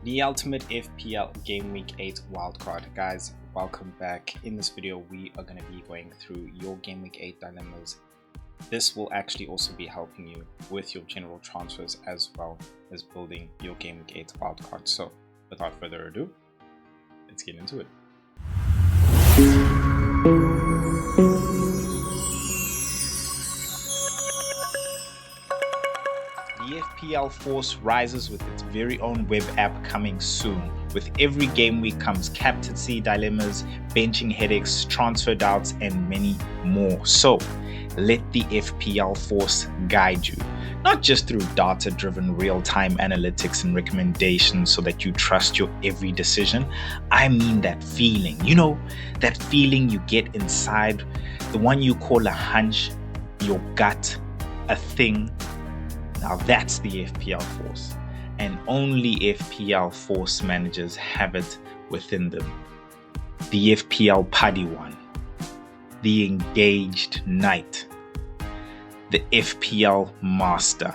The ultimate FPL Gameweek 8 Wildcard. Guys, welcome back. In this video, we are going to be going through your Gameweek 8 dilemmas. This will actually also be helping you with your general transfers as well as building your Gameweek 8 Wildcard. So, without further ado, let's get into it. The FPL Force rises with its very own web app coming soon. With every game week comes captaincy dilemmas, benching headaches, transfer doubts, and many more. So let the FPL Force guide you, not just through data-driven real-time analytics and recommendations so that you trust your every decision. I mean that feeling, that feeling you get inside, the one you call a hunch, your gut, a thing. Now that's the FPL Force, and only FPL Force managers have it within them. The FPL Paddy one, the Engaged Knight, the FPL Master.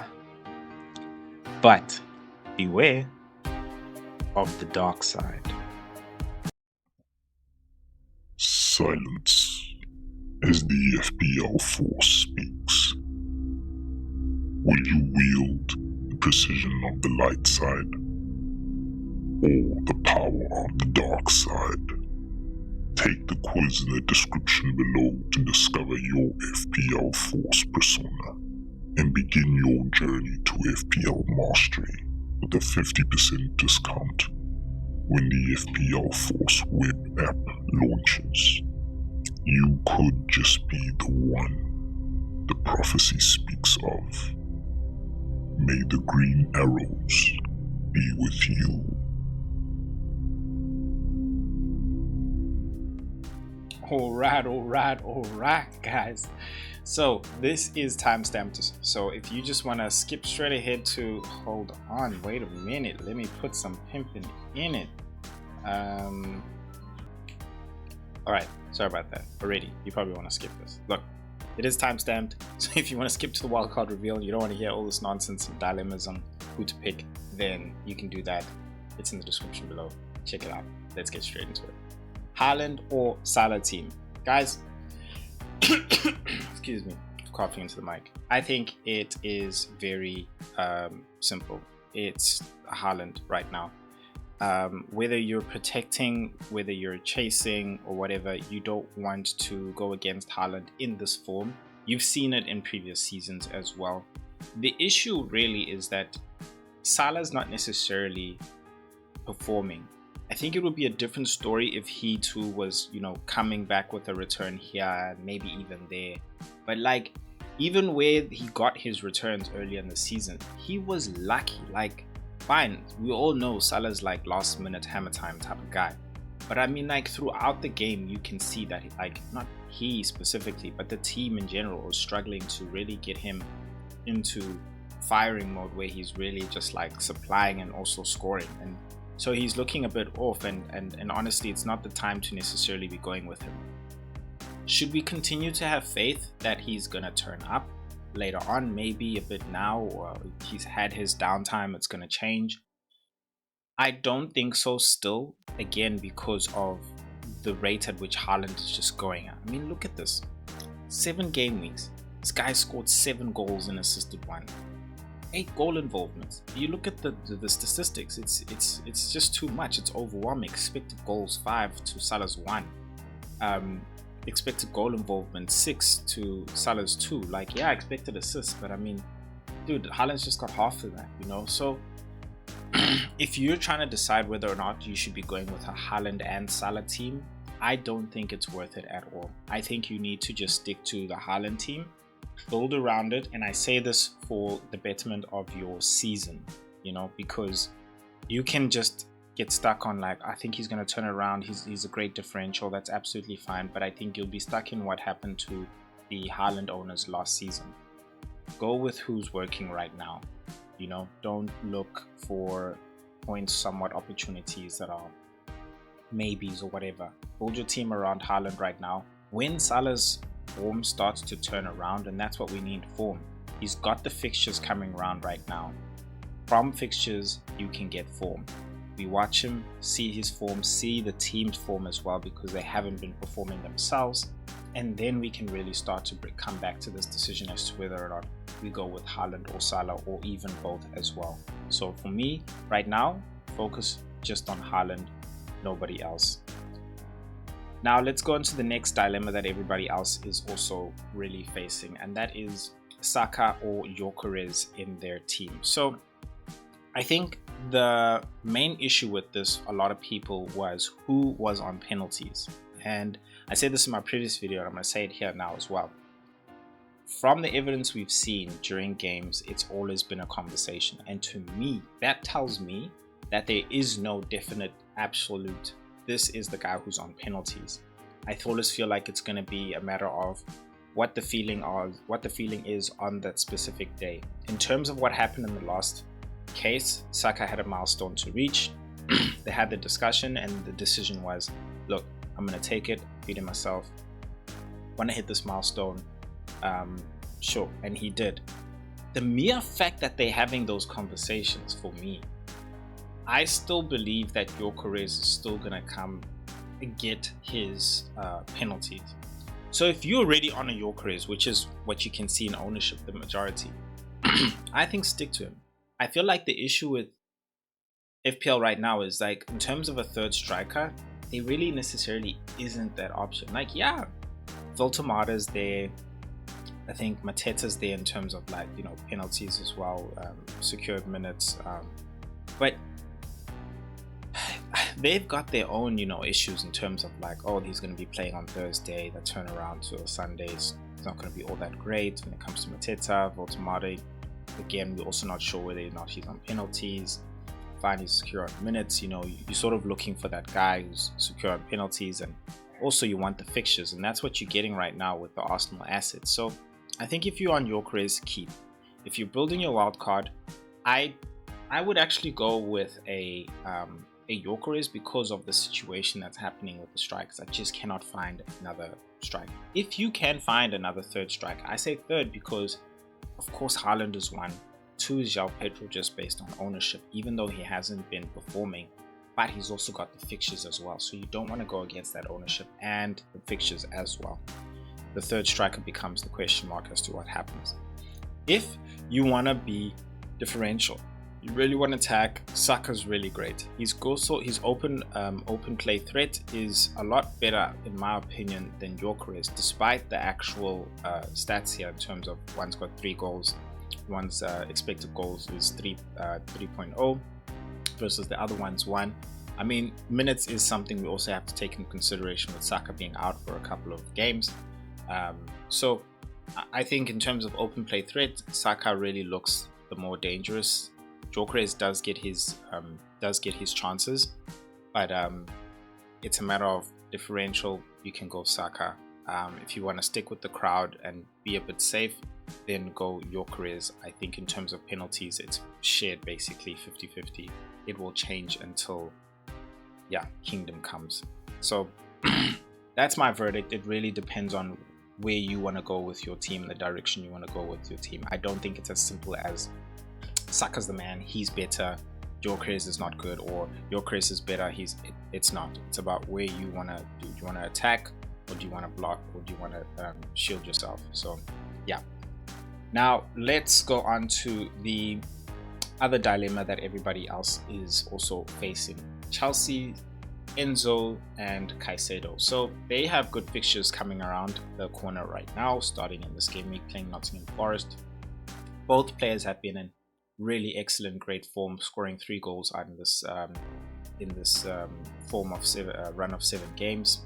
But beware of the dark side. Silence as the FPL Force speaks. Will you wield the precision of the light side or the power of the dark side? Take the quiz in the description below to discover your FPL Force persona and begin your journey to FPL Mastery with a 50% discount when the FPL Force web app launches. You could just be the one the prophecy speaks of. May the green arrows be with you. All right, guys. So this is timestamped. So if you just want to skip straight ahead to, hold on, wait a minute. Let me put some pimping in it. All right, sorry about that. Already, you probably want to skip this. Look. It is timestamped, so if you want to skip to the wildcard reveal, you don't want to hear all this nonsense and dilemmas on who to pick, then you can do that. It's in the description below. Check it out. Let's get straight into it. Haaland or Salah team. Guys, excuse me, coughing into the mic. I think it is very simple. It's Haaland right now. Whether you're protecting, whether you're chasing or whatever, you don't want to go against Haaland in this form. You've seen it in previous seasons as well. The issue really is that Salah's not necessarily performing. I think it would be a different story if he too was, coming back with a return here, maybe even there. But even where he got his returns earlier in the season, he was lucky. Fine, we all know Salah's last minute hammer time type of guy, but I mean throughout the game you can see that not he specifically but the team in general was struggling to really get him into firing mode where he's really just supplying and also scoring, and so he's looking a bit off, and honestly it's not the time to necessarily be going with him. Should we continue to have faith that he's gonna turn up later on, maybe a bit now, or he's had his downtime, it's going to change? I don't think so still, again because of the rate at which Haaland is just going at. I mean, look at this, 7 game weeks, this guy scored 7 goals and assisted 1, 8 goal involvements. You look at the statistics, it's just too much. It's overwhelming. Expected goals 5 to Salah's 1, expected goal involvement 6 to Salah's 2. Yeah, expected assists, but I mean, dude, Haaland's just got half of that, So if you're trying to decide whether or not you should be going with a Haaland and Salah team, I don't think it's worth it at all. I think you need to just stick to the Haaland team, build around it, and I say this for the betterment of your season, because you can just get stuck on I think he's going to turn around, he's a great differential, that's absolutely fine, but I think you'll be stuck in what happened to the Haaland owners last season. Go with who's working right now, don't look for points somewhat opportunities that are maybes or whatever. Build your team around Haaland right now. When Salah's form starts to turn around, and that's what we need, form. He's got the fixtures coming around right now. From fixtures you can get form. We watch him, see his form, see the team's form as well, because they haven't been performing themselves. And then we can really start to come back to this decision as to whether or not we go with Haaland or Salah, or even both as well. So for me, right now, focus just on Haaland, nobody else. Now let's go into the next dilemma that everybody else is also really facing, and that is Saka or Gyokeres in their team. So I think the main issue with this, a lot of people, was who was on penalties. And I said this in my previous video, and I'm going to say it here now as well. From the evidence we've seen during games, it's always been a conversation. And to me, that tells me that there is no definite absolute, this is the guy who's on penalties. I always feel like it's going to be a matter of what the feeling is on that specific day. In terms of what happened in the last case, Saka had a milestone to reach. They had the discussion, and the decision was, look, I'm going to take it, feed it myself. Want to hit this milestone? Sure. And he did. The mere fact that they're having those conversations, for me, I still believe that Gyokeres is still going to come and get his penalties. So if you're already on a Gyokeres, which is what you can see in ownership, the majority, I think stick to him. I feel like the issue with FPL right now is, like, in terms of a third striker, there really necessarily isn't that option. Like, yeah, Voltemada's there. I think Mateta's there in terms of, like, you know, penalties as well, secured minutes. But they've got their own, you know, issues in terms of, like, oh, he's going to be playing on Thursday. The turnaround to Sundays, it's not going to be all that great when it comes to Mateta. Voltemada, again, we're also not sure whether or not he's on penalties. Fine, he's secure on minutes. You know, you're sort of looking for that guy who's secure on penalties, and also you want the fixtures, and that's what you're getting right now with the Arsenal assets. So I think if you're on Gyokeres, keep. If you're building your wild card, I would actually go with a Gyokeres because of the situation that's happening with the strikers. I just cannot find another striker. If you can find another third striker, I say third because, of course, Haaland is one. Two is João Pedro, just based on ownership, even though he hasn't been performing, but he's also got the fixtures as well. So you don't want to go against that ownership and the fixtures as well. The third striker becomes the question mark as to what happens. If you want to be differential, you really want to attack, Saka's really great. His open play threat is a lot better, in my opinion, than Gyokeres, despite the actual stats here in terms of one's got 3 goals, one's expected goals is 3.0 versus the other one's 1. I mean, minutes is something we also have to take into consideration with Saka being out for a couple of games. So I think in terms of open play threat, Saka really looks the more dangerous. Gyokeres does get his chances, but it's a matter of differential. You can go Saka. If you want to stick with the crowd and be a bit safe, then go Gyokeres. I think in terms of penalties, it's shared basically 50-50. It will change until, yeah, Kingdom comes. So that's my verdict. It really depends on where you want to go with your team, the direction you want to go with your team. I don't think it's as simple as Saka's the man, he's better, Gyokeres is not good, or Gyokeres is better, it's not. It's about where you want to do. Do you want to attack, or do you want to block, or do you want to shield yourself? So yeah. Now let's go on to the other dilemma that everybody else is also facing. Chelsea, Enzo and Caicedo. So they have good fixtures coming around the corner right now, starting in this game week, playing Nottingham Forest. Both players have been in really excellent, great form, scoring 3 goals out in this form of run of 7 games.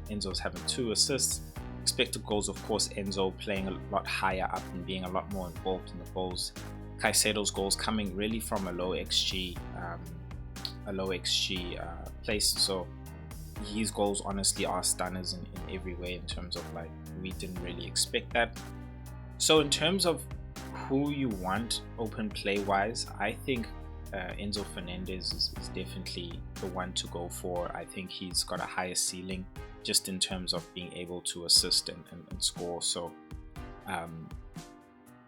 Enzo's having 2 assists. Expected goals, of course, Enzo playing a lot higher up and being a lot more involved in the goals. Caicedo's goals coming really from a low XG place. So his goals honestly are stunners in every way, in terms of, like, we didn't really expect that. So in terms of who you want open play wise, I think Enzo Fernandez is definitely the one to go for. I think he's got a higher ceiling just in terms of being able to assist and score. So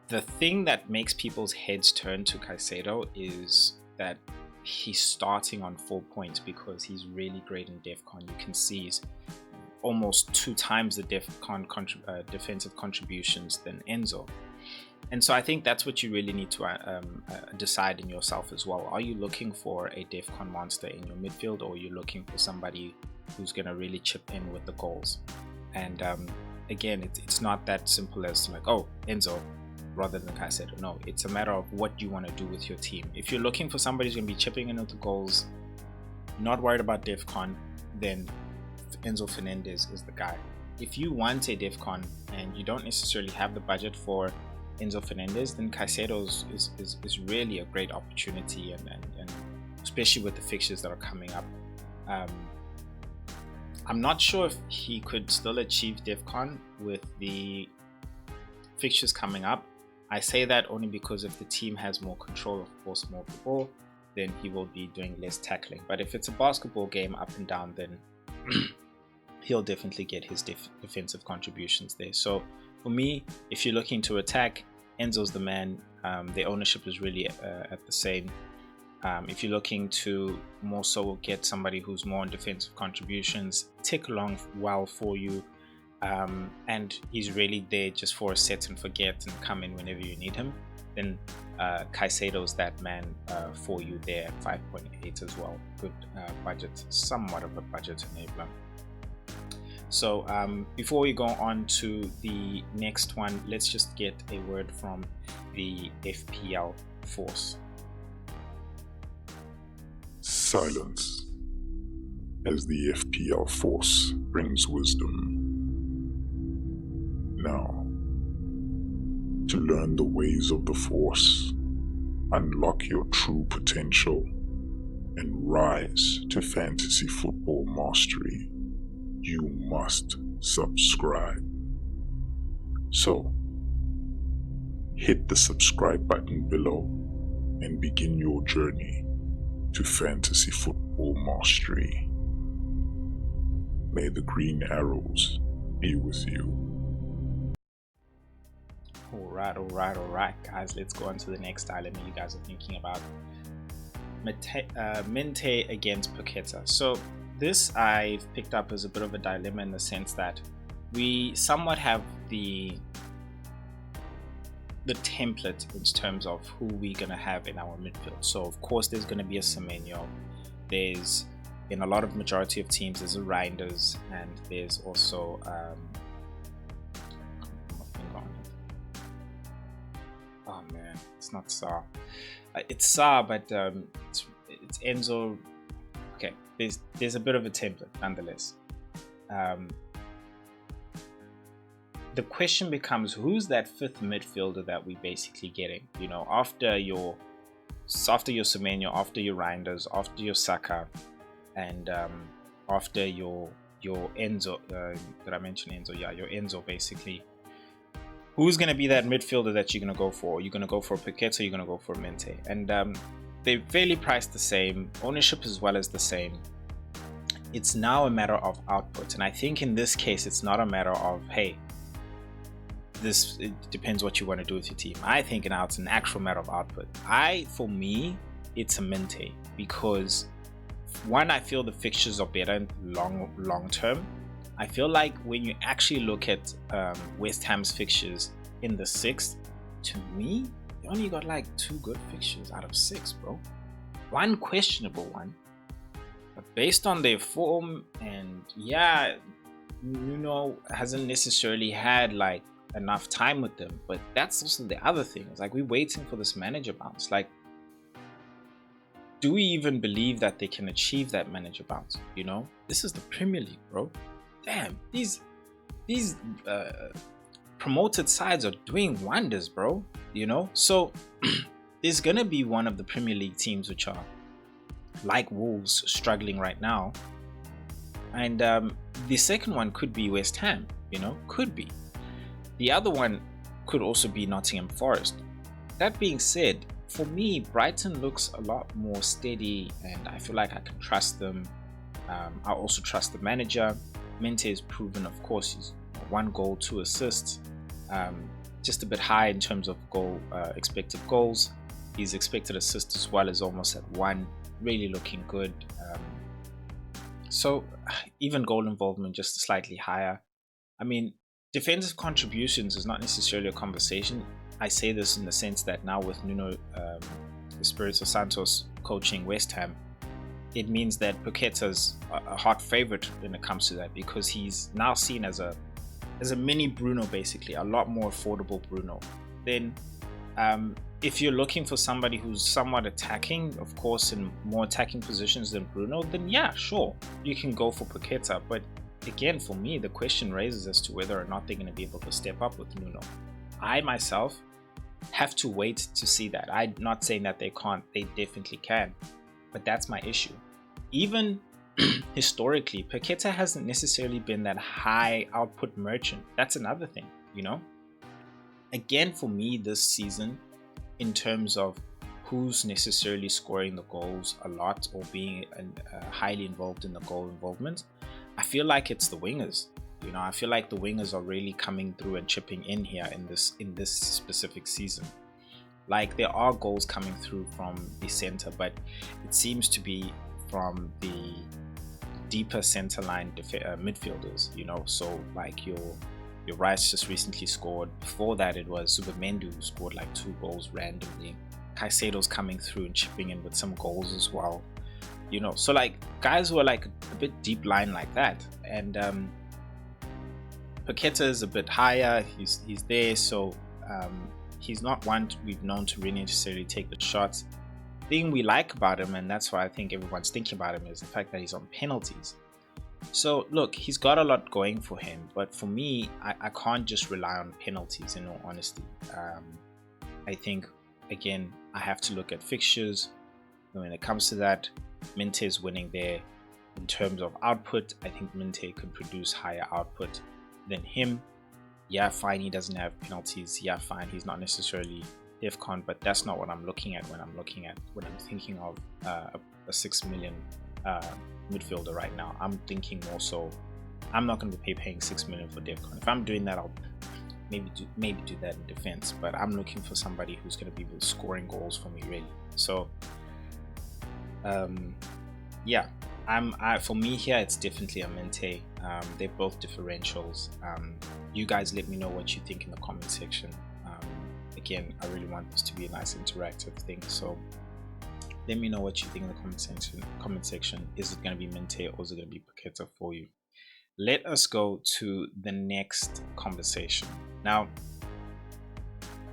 the thing that makes people's heads turn to Caicedo is that he's starting on 4 points because he's really great in DEFCON. You can see he's almost 2 times the DEFCON defensive contributions than Enzo. And so I think that's what you really need to decide in yourself as well. Are you looking for a DEFCON monster in your midfield, or are you looking for somebody who's going to really chip in with the goals? And again, it's not that simple as like, oh, Enzo rather than Caicedo. No, it's a matter of what you want to do with your team. If you're looking for somebody who's going to be chipping in with the goals, not worried about DEFCON, then Enzo Fernandez is the guy. If you want a DEFCON and you don't necessarily have the budget for Enzo Fernandez, then Caicedo is really a great opportunity, and especially with the fixtures that are coming up. I'm not sure if he could still achieve DEFCON with the fixtures coming up. I say that only because if the team has more control, of course, more of the ball, then he will be doing less tackling. But if it's a basketball game up and down, then he'll definitely get his defensive contributions there. So for me, if you're looking to attack, Enzo's the man. The ownership is really at the same. If you're looking to more so get somebody who's more on defensive contributions, tick along well for you, and he's really there just for a set and forget and come in whenever you need him, then Caicedo's that man for you there at 5.8 as well. Good budget, somewhat of a budget enabler. So before we go on to the next one, let's just get a word from the FPL Force. Silence as the FPL Force brings wisdom. Now, to learn the ways of the Force, unlock your true potential, and rise to fantasy football mastery, you must subscribe. So, hit the subscribe button below and begin your journey to fantasy football mastery. May the green arrows be with you. Alright, guys, let's go on to the next dilemma you guys are thinking about. Minthe against Paqueta. So this I've picked up as a bit of a dilemma in the sense that we somewhat have the template in terms of who we're going to have in our midfield. So of course there's going to be a Semenyo, there's in a lot of majority of teams there's a Reinders, and there's also oh man, it's not Sa, it's Sa, but it's Enzo. Okay, there's a bit of a template nonetheless. The question becomes, who's that fifth midfielder that we basically getting? You know, after your Semenyo, after your Reinders, after your Saka, and after your Enzo. Did I mention Enzo? Yeah, your Enzo basically. Who's going to be that midfielder that you're going to go for? You're going to go for Paqueta, you're going to go for Minthe. And they're fairly priced the same. Ownership as well as the same. It's now a matter of output. And I think in this case, it's not a matter of, hey, it depends what you want to do with your team. I think now it's an actual matter of output. For me, it's a Minthe because one, I feel the fixtures are better long term. I feel like when you actually look at West Ham's fixtures in the 6th, to me, they only got like 2 good fixtures out of 6, bro. One questionable one. But based on their form, and yeah, Nuno hasn't necessarily had like enough time with them, but that's also the other thing. It's like we're waiting for this manager bounce. Like, do we even believe that they can achieve that manager bounce? You know, this is the Premier League, bro. Damn, these promoted sides are doing wonders, bro. You know, so there's gonna be one of the Premier League teams which are like Wolves struggling right now, and the second one could be West Ham. You know, could be. The other one could also be Nottingham Forest. That being said, for me, Brighton looks a lot more steady, and I feel like I can trust them. I also trust the manager. Minthe is proven, of course, he's 1 goal, 2 assists. Just a bit high in terms of expected goals. His expected assists as well is almost at 1. really looking good. So even goal involvement just slightly higher. I mean, defensive contributions is not necessarily a conversation. I say this in the sense that now with Nuno Espirito Santos coaching West Ham, it means that Paqueta's a hot favorite when it comes to that, because he's now seen as a mini Bruno, basically a lot more affordable Bruno. Then if you're looking for somebody who's somewhat attacking, of course in more attacking positions than Bruno, then yeah, sure, you can go for Paqueta. But again, for me, the question raises as to whether or not they're going to be able to step up with Nuno. I myself have to wait to see that. I'm not saying that they can't, they definitely can, but that's my issue. Even historically, Paqueta hasn't necessarily been that high output merchant. That's another thing, you know. Again, for me this season, in terms of who's necessarily scoring the goals a lot or being highly involved in the goal involvement, I feel like it's the wingers. You know, I feel like the wingers are really coming through and chipping in here in this specific season. Like, there are goals coming through from the center, but it seems to be from the deeper center line midfielders, you know. So like your Rice just recently scored. Before that, it was Zubimendi who scored like 2 goals randomly. Caicedo's coming through and chipping in with some goals as well, you know. So like guys who are like a bit deep line like that. And Paqueta is a bit higher. He's there, so he's not one we've known to really necessarily take the shots. The thing we like about him, and that's why I think everyone's thinking about him, is the fact that he's on penalties. So look, he's got a lot going for him, but for me, I can't just rely on penalties, in all honesty. I think, again, I have to look at fixtures. And when it comes to that, Minthe is winning there. In terms of output, I think Minthe could produce higher output than him. Yeah, fine, he doesn't have penalties. Yeah, fine, he's not necessarily DEFCON, but that's not what I'm looking at when I'm thinking of a 6 million midfielder right now. I'm thinking more so, I'm not going to be paying 6 million for DEFCON. If I'm doing that, I'll maybe do that in defense, but I'm looking for somebody who's going to be scoring goals for me, really. So yeah, for me here, it's definitely a Minthe. They're both differentials. You guys let me know what you think in the comment section. Again, I really want this to be a nice interactive thing, so let me know what you think in the comment section. Is it going to be Minthe or is it going to be Paqueta for you? Let us go to the next conversation. Now,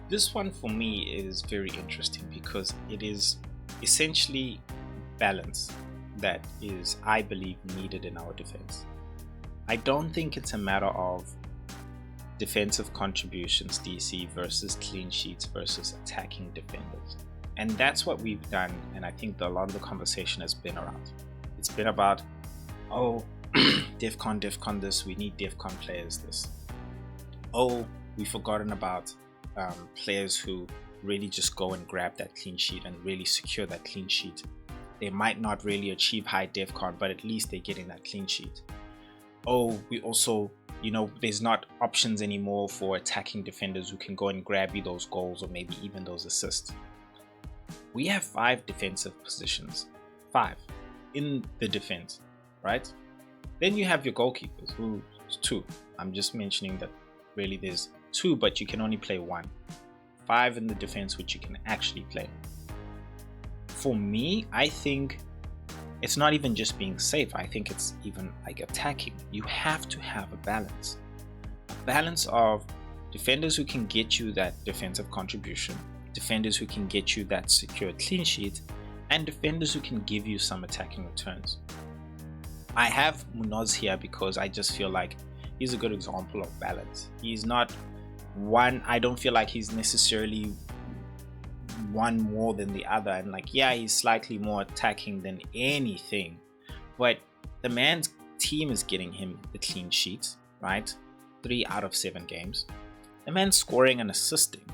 this one for me is very interesting because it is essentially balance that is, I believe, needed in our defense. I don't think it's a matter of defensive contributions, DC, versus clean sheets versus attacking defenders. And that's what we've done, and I think a lot of the conversation has been around. It's been about, oh, DEFCON this, we need DEFCON players this. Oh, we've forgotten about players who really just go and grab that clean sheet and really secure that clean sheet. They might not really achieve high DEFCON, but at least they're getting that clean sheet. Oh, we also, you know, there's not options anymore for attacking defenders who can go and grab you those goals or maybe even those assists. We have 5 defensive positions, 5 in the defense, right? Then you have your goalkeepers, who's 2. I'm just mentioning that really there's 2, but you can only play 1. 5 in the defense, which you can actually play. For me, I think it's not even just being safe. I think it's even like attacking. You have to have a balance. A balance of defenders who can get you that defensive contribution, defenders who can get you that secure clean sheet, and defenders who can give you some attacking returns. I have Munoz here because I just feel like he's a good example of balance. He's not one, I don't feel like he's necessarily one more than the other, and like, yeah, he's slightly more attacking than anything, but the man's team is getting him the clean sheets, right? 3 out of 7 games. The man's scoring and assisting,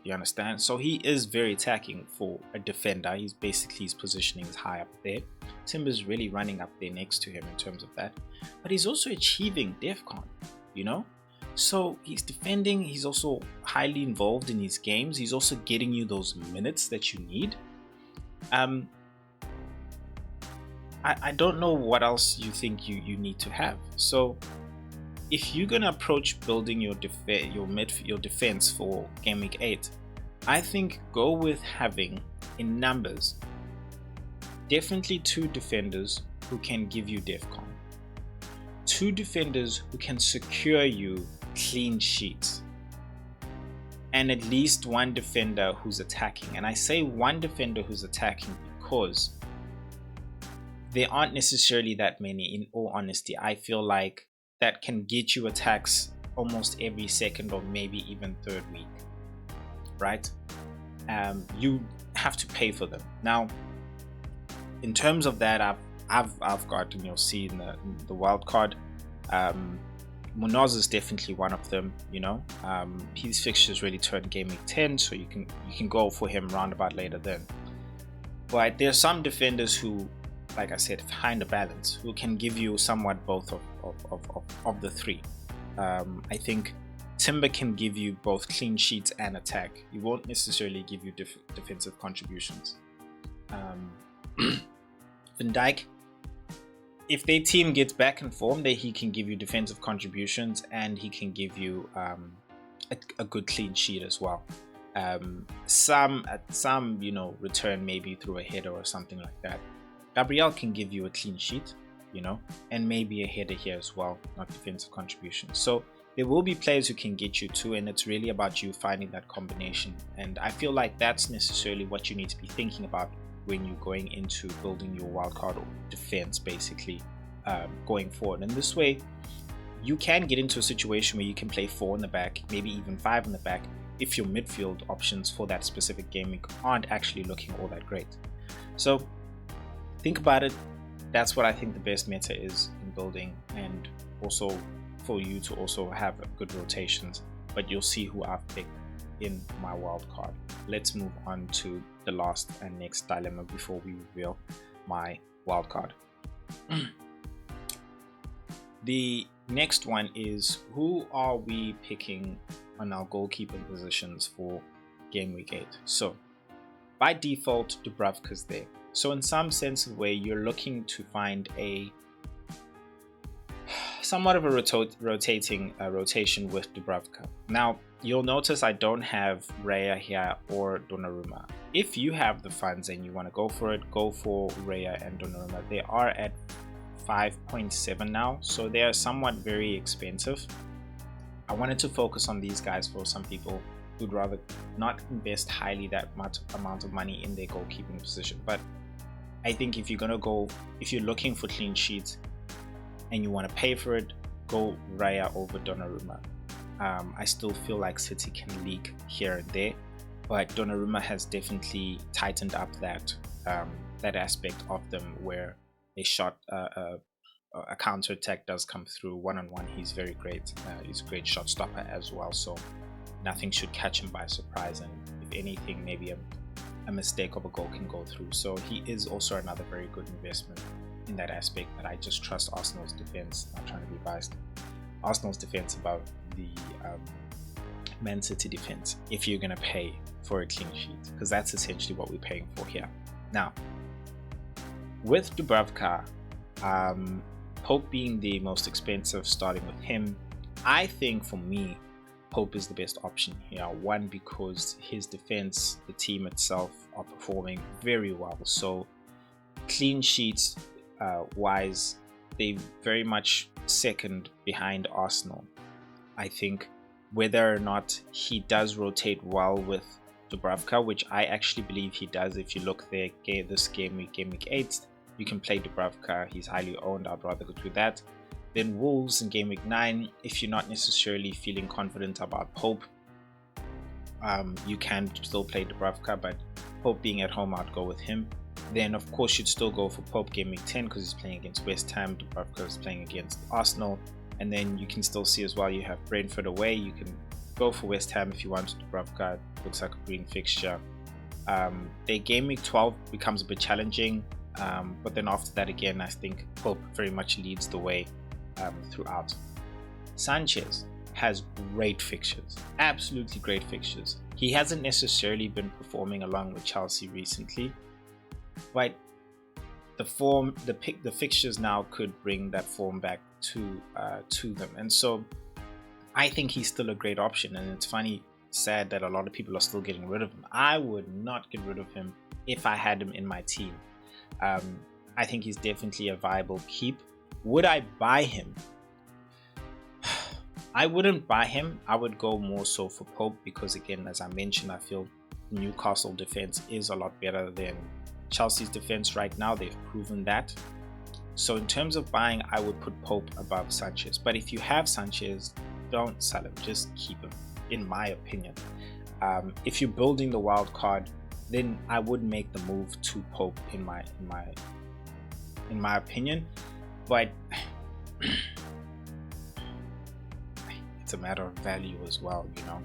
you understand? So he is very attacking for a defender. He's basically, his positioning is high up there. Timber's really running up there next to him in terms of that, but he's also achieving DEFCON, you know? So he's defending, he's also highly involved in his games, he's also getting you those minutes that you need. I don't know what else you think you need to have. So if you're gonna approach building your defense for Game Week 8, I think go with having in numbers definitely 2 defenders who can give you DEFCON, 2 defenders who can secure you clean sheets, and at least 1 defender who's attacking. And I say 1 defender who's attacking because there aren't necessarily that many, in all honesty. I feel like that can get you attacks almost every second or maybe even third week, right? You have to pay for them. Now, in terms of that, I've got, and you'll see in the wild card, Munoz is definitely one of them. His fixtures really turn Game Week 10, so you can go for him roundabout later then. But there are some defenders who, like I said, find a balance, who can give you somewhat both of the 3. I think Timber can give you both clean sheets and attack. He won't necessarily give you defensive contributions. Van Dijk, if their team gets back in form, then he can give you defensive contributions and he can give you a good clean sheet as well. Some return maybe through a header or something like that. Gabriel can give you a clean sheet, and maybe a header here as well, not defensive contributions. So there will be players who can get you 2, and it's really about you finding that combination. And I feel like that's necessarily what you need to be thinking about when you're going into building your wildcard or defense, basically, going forward. And this way, you can get into a situation where you can play 4 in the back, maybe even 5 in the back, if your midfield options for that specific game week aren't actually looking all that great. So think about it. That's what I think the best meta is in building, and also for you to also have good rotations. But you'll see who I've picked in my wild card. Let's move on to the last and next dilemma before we reveal my wild card. The next one is, who are we picking on our goalkeeper positions for Game Week 8? So by default, Dubravka's there. So in some sense of way, you're looking to find a somewhat of a rotation with Dubravka. Now, you'll notice I don't have Raya here or Donnarumma. If you have the funds and you want to go for it, go for Raya and Donnarumma. They are at 5.7 now, so they are somewhat very expensive. I wanted to focus on these guys for some people who'd rather not invest highly that much amount of money in their goalkeeping position. But I think if you're looking for clean sheets and you want to pay for it, go Raya over Donnarumma. I still feel like City can leak here and there, but Donnarumma has definitely tightened up that aspect of them where a shot, a counter attack does come through one-on-one. He's very great. He's a great shot stopper as well, so nothing should catch him by surprise, and if anything, maybe a mistake of a goal can go through. So he is also another very good investment in that aspect, but I just trust Arsenal's defense. Not trying to be biased. Arsenal's defense above the Man City defense if you're going to pay for a clean sheet, because that's essentially what we're paying for here. Now, with Dubravka, Pope being the most expensive, starting with him, I think for me, Pope is the best option here. One, because his defense, the team itself, are performing very well. So clean sheets wise, they very much second behind Arsenal. I think whether or not he does rotate well with Dubravka, which I actually believe he does. If you look there, this game week 8, you can play Dubravka. He's highly owned. I'd rather go through that. Then Wolves in Game Week 9, if you're not necessarily feeling confident about Pope, you can still play Dubravka, but Pope being at home, I'd go with him. Then of course you'd still go for Pope Game Week 10 because he's playing against West Ham. Dubravka is playing against Arsenal. And then you can still see as well, you have Brentford away. You can go for West Ham if you want. Dubravka looks like a green fixture. Their Game Week 12 becomes a bit challenging, but then after that again, I think Pope very much leads the way throughout. Sanchez has great fixtures, absolutely great fixtures. He hasn't necessarily been performing along with Chelsea recently, but the form, the fixtures now could bring that form back to them, and so I think he's still a great option. And it's sad that a lot of people are still getting rid of him. I would not get rid of him if I had him in my team. I think he's definitely a viable keep. Would I buy him? I wouldn't buy him. I would go more so for Pope, because again, as I mentioned, I feel Newcastle defense is a lot better than Chelsea's defense right now. They've proven that. So in terms of buying, I would put Pope above Sanchez. But if you have Sanchez, don't sell him, just keep him, in my opinion. If you're building the wild card, then I would make the move to Pope in my opinion. But it's a matter of value as well, you know.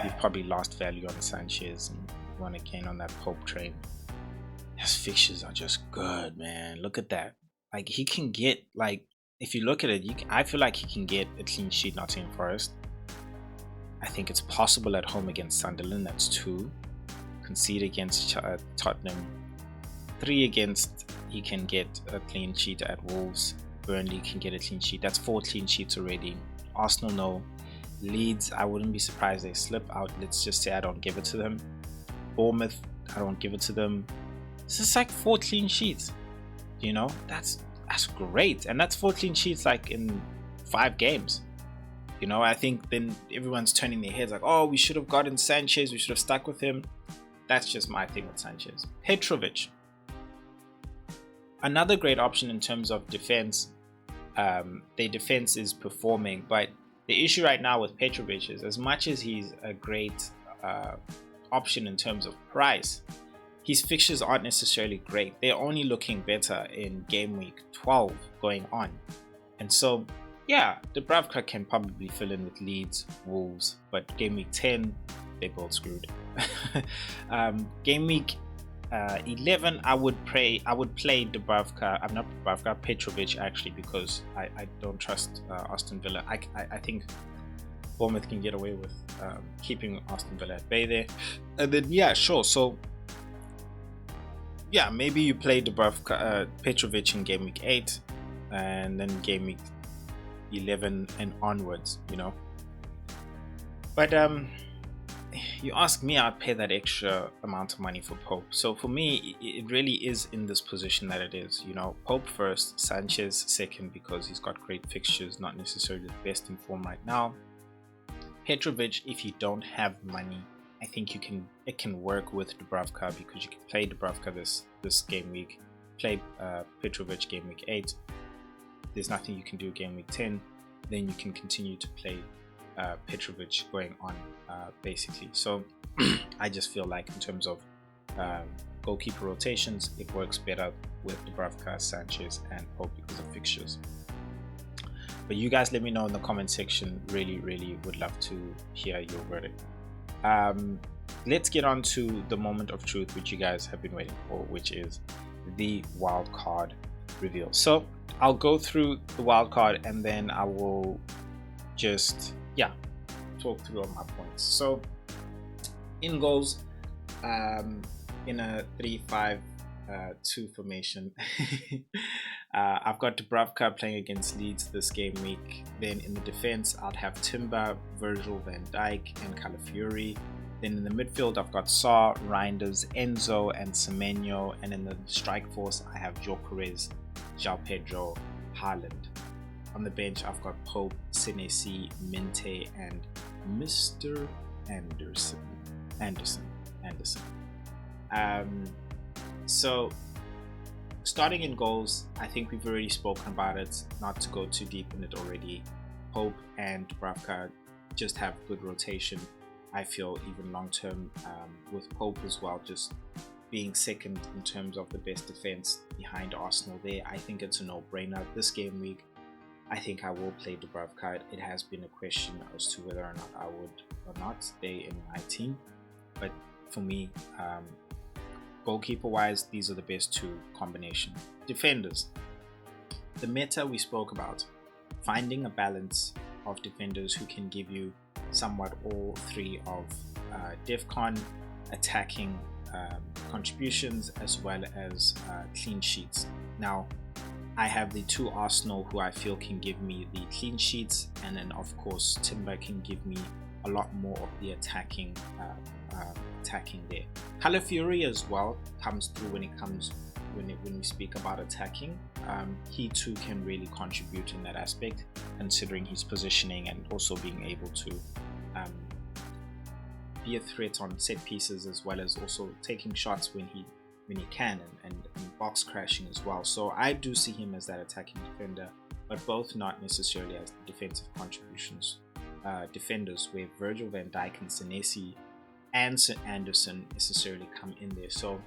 You've probably lost value on Sanchez and you want to gain on that Pope train. His fixtures are just good, man. Look at that. Like, he can get, like, if you look at it, I feel like he can get a clean sheet Nottingham Forest. I think it's possible at home against Sunderland. That's 2. Concede against Tottenham. 3 against, he can get a clean sheet at Wolves. Burnley can get a clean sheet. That's 4 clean sheets already. Arsenal, no. Leeds, I wouldn't be surprised they slip out. Let's just say I don't give it to them. Bournemouth, I don't give it to them. This is like 4 clean sheets. You know, that's great. And that's 4 clean sheets like in 5 games. You know, I think then everyone's turning their heads like, oh, we should have gotten Sanchez, we should have stuck with him. That's just my thing with Sanchez. Petrovic, another great option in terms of defense. Their defense is performing, but the issue right now with Petrovic is, as much as he's a great option in terms of price, his fixtures aren't necessarily great. They're only looking better in game week 12 going on. And so, yeah, Dubravka can probably fill in with Leeds, Wolves, but game week 10, they're both screwed. Game week 11, I would play Dubravka. I'm not Dubravka, Petrovic actually, because I don't trust Aston Villa. I think Bournemouth can get away with keeping Aston Villa at bay there. And then, yeah, sure. So, yeah, maybe you play Dubravka, Petrovic in game week 8, and then game week 11 and onwards, you know. But you ask me, I'd pay that extra amount of money for Pope. So for me, it really is in this position that it is, you know. Pope first, Sanchez second, because he's got great fixtures, not necessarily the best in form right now. Petrovic, if you don't have money, I think it can work with Dubravka, because you can play Dubravka this game week, play Petrovic game week 8. There's nothing you can do game week 10. Then you can continue to play Petrovic going on, basically. So I just feel like in terms of goalkeeper rotations, it works better with Dubravka, Sanchez, and Pope because of fixtures. But you guys let me know in the comment section. Really would love to hear your verdict. Let's get on to the moment of truth, which you guys have been waiting for, which is the wild card reveal. So I'll go through the wild card and then I will just talk through all my points. So in goals, in a 3-5-2 formation, I've got Dubravka playing against Leeds this game week. Then in the defense, I'd have Timber, Virgil van Dijk, and Calafiori. Then in the midfield, I've got Saar, Reinders, Enzo, and Semenyo. And in the strike force, I have Gyokeres, João Pedro, Haaland. On the bench, I've got Pope, Senesi, Minthe, and Mr. Anderson. So starting in goals, I think we've already spoken about it, not to go too deep in it already. Pope and Dubravka just have good rotation. I feel even long term with Pope as well, just being second in terms of the best defense behind Arsenal there. I think it's a no-brainer. This game week, I think I will play Dubravka. It has been a question as to whether or not I would or not stay in my team. But for me, goalkeeper-wise, these are the best 2 combination. Defenders. The meta we spoke about. Finding a balance of defenders who can give you somewhat all 3 of DEFCON, attacking, contributions as well as clean sheets. Now, I have the two Arsenal who I feel can give me the clean sheets, and then of course Timber can give me a lot more of the attacking there. Calafiori as well comes through when we speak about attacking. He too can really contribute in that aspect, considering his positioning and also being able to be a threat on set pieces, as well as also taking shots when he can, and box crashing as well. So I do see him as that attacking defender, but both not necessarily as the defensive contributions defenders, where Virgil van Dijk and Senesi and St. Anderson necessarily come in there. So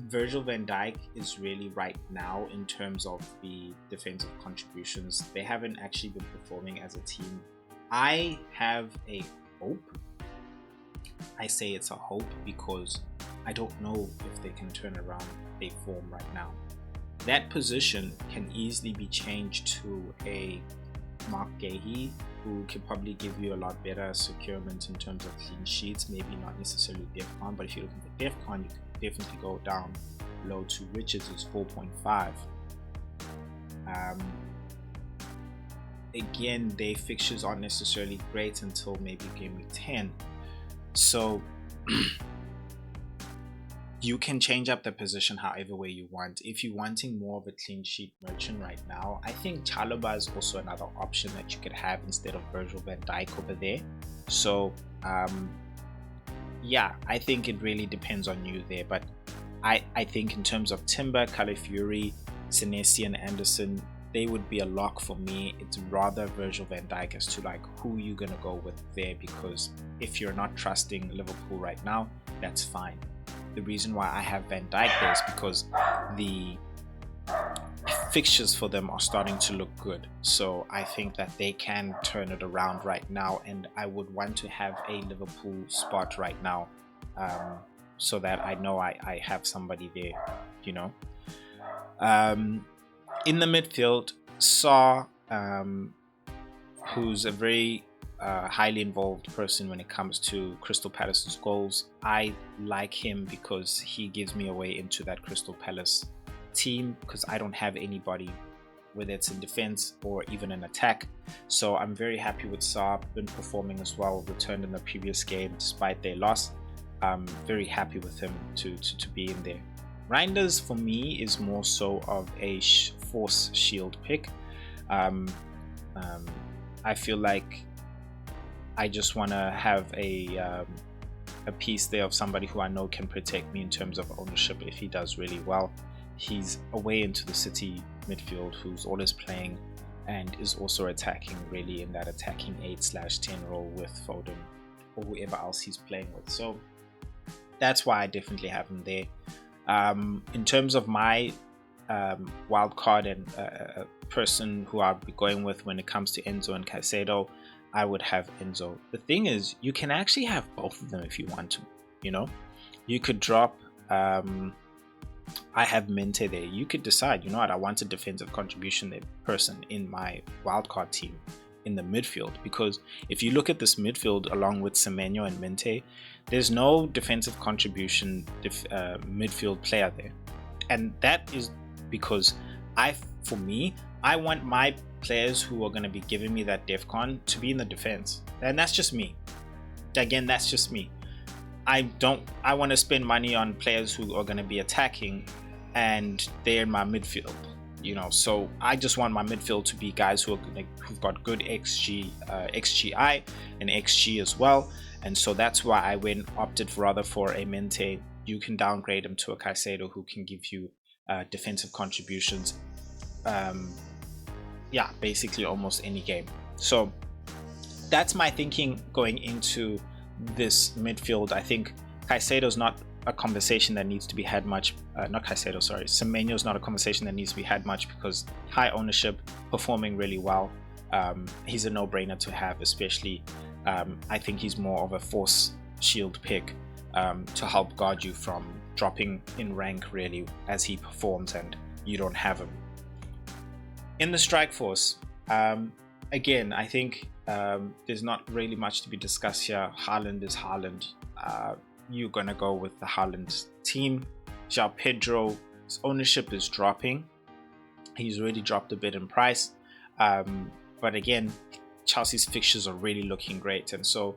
Virgil van Dijk is really right now, in terms of the defensive contributions, they haven't actually been performing as a team. I have a hope. I say it's a hope because I don't know if they can turn around their form right now. That position can easily be changed to a Mark Gahey, who can probably give you a lot better securement in terms of clean sheets. Maybe not necessarily DEFCON, but if you're looking for DEFCON, you can definitely go down low to Richards' 4.5. Again, their fixtures aren't necessarily great until maybe Gameweek 10. So you can change up the position however way you want. If you're wanting more of a clean sheet merchant right now, I think Chalobah is also another option that you could have instead of Virgil van Dijk over there. So yeah, I think it really depends on you there. But I think in terms of Timber, Calafiori, Senesi and Anderson, they would be a lock for me. It's rather Virgil van Dijk as to like who you're gonna go with there, because if you're not trusting Liverpool right now, that's fine. The reason why I have Van Dijk there is because the fixtures for them are starting to look good. So I think that they can turn it around right now, and I would want to have a Liverpool spot right now, so that I know I have somebody there, you know. In the midfield, Saw, who's a very highly involved person when it comes to Crystal Palace's goals. I like him because he gives me a way into that Crystal Palace team, because I don't have anybody, whether it's in defense or even in attack. So I'm very happy with Saab, been performing as well, returned in the previous game despite their loss. I'm very happy with him to be in there. Reinders for me is more so of a force shield pick. I feel like I just want to have a piece there of somebody who I know can protect me in terms of ownership if he does really well. He's away into the City midfield, who's always playing and is also attacking, really in that attacking 8/10 role with Foden or whoever else he's playing with. So that's why I definitely have him there. In terms of my wild card and person who I'll be going with when it comes to Enzo and Caicedo, I would have Enzo. The thing is, you can actually have both of them if you want to, you know. You could drop, I have Minthe there. You could decide, you know what, I want a defensive contribution there person in my wildcard team in the midfield, because if you look at this midfield along with Semenyo and Minthe, there's no defensive contribution midfield player there. And that is because for me, I want my players who are going to be giving me that DEFCON to be in the defense. And that's just me. Again, that's just me. I want to spend money on players who are going to be attacking and they're in my midfield, you know. So I just want my midfield to be guys who've got good XGI and XG as well. And so that's why I opted rather for a Minthe. You can downgrade him to a Caicedo who can give you defensive contributions. Yeah, basically almost any game. So that's my thinking going into this midfield. I think Caicedo's not a conversation that needs to be had much. Semenyo's not a conversation that needs to be had much because high ownership, performing really well. He's a no-brainer to have, especially I think he's more of a force shield pick to help guard you from dropping in rank really as he performs and you don't have him. In the strike force, again, I think there's not really much to be discussed here. Haaland is Haaland. you're gonna go with the Haaland team. João Pedro's ownership is dropping. He's already dropped a bit in price, but again, Chelsea's fixtures are really looking great, and so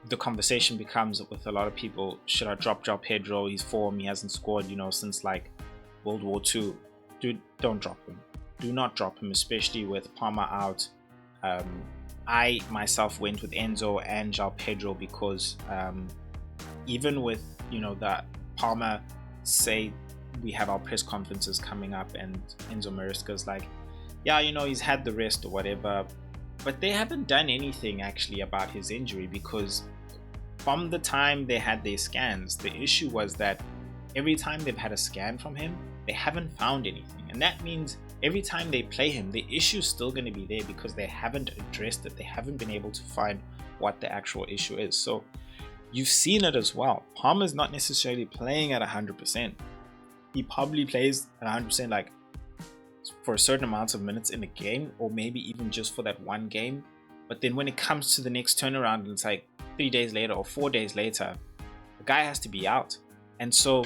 the conversation becomes with a lot of people: should I drop João Pedro? His form, he hasn't scored, since like World War II. Dude, don't drop him. Do not drop him, especially with Palmer out. I myself went with Enzo and João Pedro because even with that Palmer, say we have our press conferences coming up and Enzo Maresca's like, yeah, he's had the rest or whatever, but they haven't done anything actually about his injury, because from the time they had their scans, the issue was that every time they've had a scan from him, they haven't found anything, and that means every time they play him, the issue is still going to be there because they haven't addressed it. They haven't been able to find what the actual issue is. So you've seen it as well. Palmer's not necessarily playing at 100%. He probably plays at 100% like for a certain amount of minutes in a game, or maybe even just for that one game. But then when it comes to the next turnaround, and it's like 3 days later or 4 days later, the guy has to be out. And so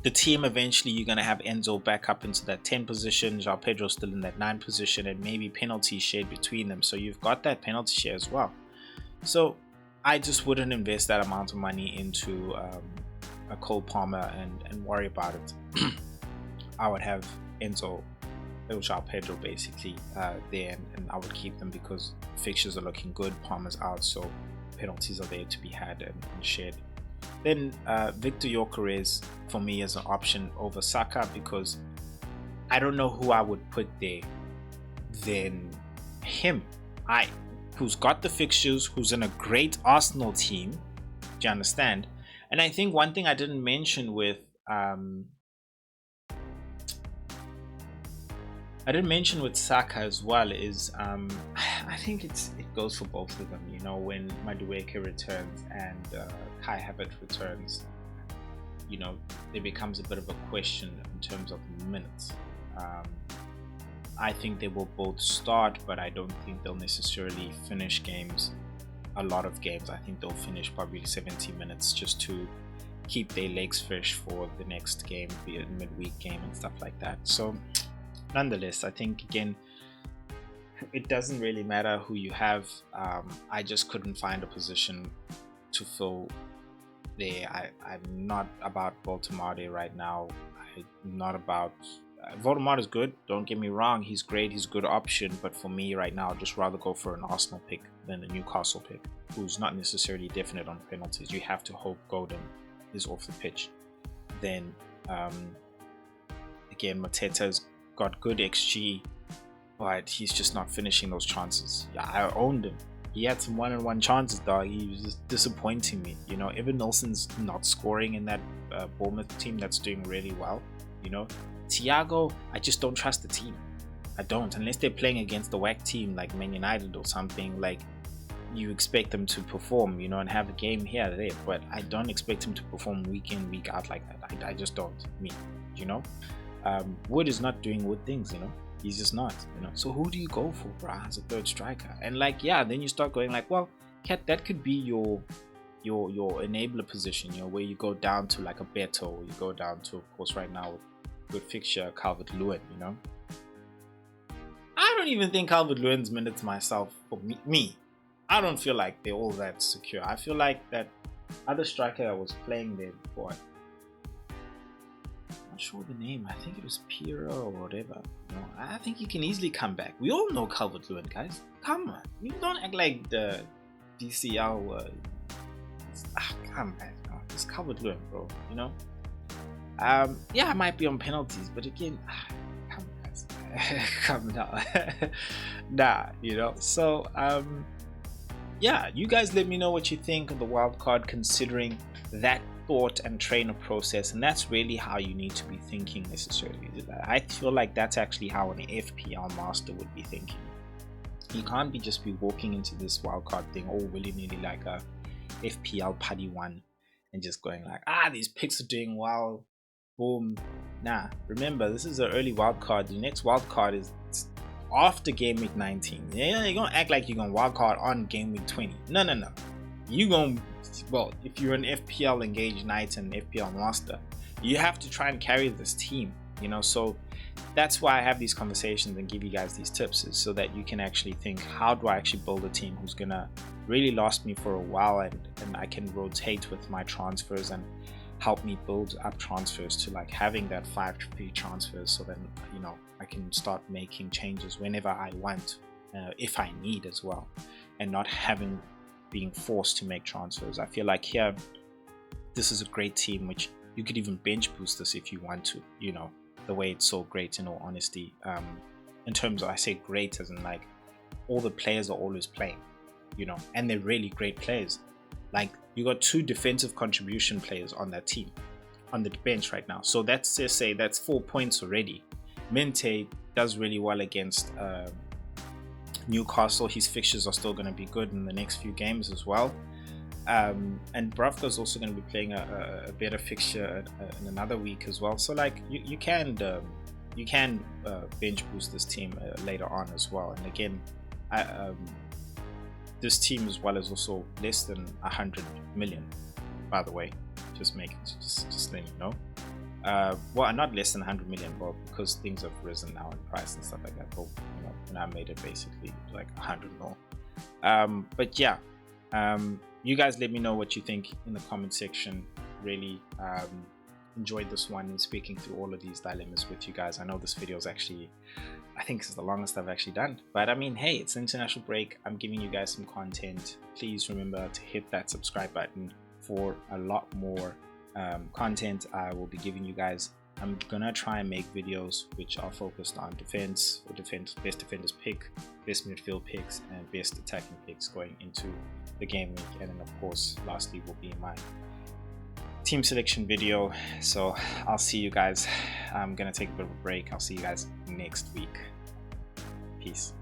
the team, eventually you're going to have Enzo back up into that 10 position, João Pedro still in that 9 position, and maybe penalty shared between them. So you've got that penalty share as well. So I just wouldn't invest that amount of money into a Cole Palmer and worry about it. I would have Enzo or João Pedro basically there, and I would keep them because fixtures are looking good, Palmer's out, so penalties are there to be had and shared. Then Victor Gyokeres for me is an option over Saka, because I don't know who I would put there than him. Who's got the fixtures, who's in a great Arsenal team. Do you understand? And I think one thing I didn't mention with Saka as well is I think it goes for both of them. When Madueke returns and Kai Havertz returns, there becomes a bit of a question in terms of minutes. I think they will both start, but I don't think they'll necessarily finish games. A lot of games, I think they'll finish probably 70 minutes just to keep their legs fresh for the next game, be it midweek game and stuff like that. So nonetheless, I think again, it doesn't really matter who you have. I just couldn't find a position to fill there. I'm not about Baltimore right now. I'm not about Voldemort is good, don't get me wrong, he's great, he's a good option, but for me right now, I'd just rather go for an Arsenal pick than a Newcastle pick, who's not necessarily definite on penalties. You have to hope Golden is off the pitch. Then again, Mateta's got good XG, but he's just not finishing those chances. Yeah, I owned him. He had some one-on-one chances, dog. He was just disappointing me. Evan Nilsson's not scoring in that Bournemouth team that's doing really well. Thiago, I just don't trust the team. I don't, unless they're playing against the whack team like Man United or something. Like, you expect them to perform, and have a game here or there, but I don't expect him to perform week in, week out like that. I just don't. Wood is not doing Wood things, he's just not, So who do you go for, bruh, as a third striker? And then you start going like, well, Cat, that could be your enabler position, where you go down to like a Beto, or you go down to, of course, right now with good fixture Calvert-Lewin. I don't even think Calvert-Lewin's minutes myself, for me, I don't feel like they're all that secure. I feel like that other striker that was playing there before, I'm not sure the name, I think it was Piero or whatever. I think he can easily come back. We all know Calvert-Lewin, guys. Come on, you don't act like the DCL come back. It's Calvert-Lewin, bro. Yeah, I might be on penalties, but again, come on, guys. Come down. So yeah, you guys let me know what you think of the wild card, considering that thought and trainer process, and that's really how you need to be thinking necessarily. I feel like that's actually how an FPL master would be thinking. You can't just be walking into this wildcard thing all willy-nilly like a FPL Paddy 1 and just going like, these picks are doing well, boom. Nah, remember, this is an early wildcard. The next wildcard is after Gameweek 19. Yeah, you're gonna act like you're gonna wildcard on Gameweek 20. No. You're gonna well, if you're an FPL engaged knight and FPL master, you have to try and carry this team, you know. So that's why I have these conversations and give you guys these tips, is so that you can actually think, how do I actually build a team who's gonna really last me for a while, and I can rotate with my transfers and help me build up transfers to like having that 5 free transfers, so then, you know, I can start making changes whenever I want, if I need as well, and not being forced to make transfers. I feel like here, this is a great team, which you could even bench boost this if you want to, you know, the way it's so great, in all honesty. In terms of, I say great as in like, all the players are always playing, you know, and they're really great players. Like, you got 2 defensive contribution players on that team, on the bench right now. So that's, just say, that's 4 points already. Minthe does really well against Newcastle. His fixtures are still going to be good in the next few games as well. And Bravka's also going to be playing a better fixture in another week as well. So like, you can bench boost this team later on as well. And again, this team as well is also less than 100 million, by the way. Just letting you know. Well, not less than 100 million, but because things have risen now in price and stuff like that. But, you know, and I made it basically like 100 more. But yeah, you guys let me know what you think in the comment section. Really enjoyed this one and speaking through all of these dilemmas with you guys. I know this video is actually, I think it's the longest I've actually done, but I mean, hey, it's an international break. I'm giving you guys some content. Please remember to hit that subscribe button for a lot more content I will be giving you guys. I'm gonna try and make videos which are focused on defense, or best defenders pick, best midfield picks, and best attacking picks going into the game week. And then of course, lastly will be my team selection video. So I'll see you guys. I'm gonna take a bit of a break. I'll see you guys next week. Peace.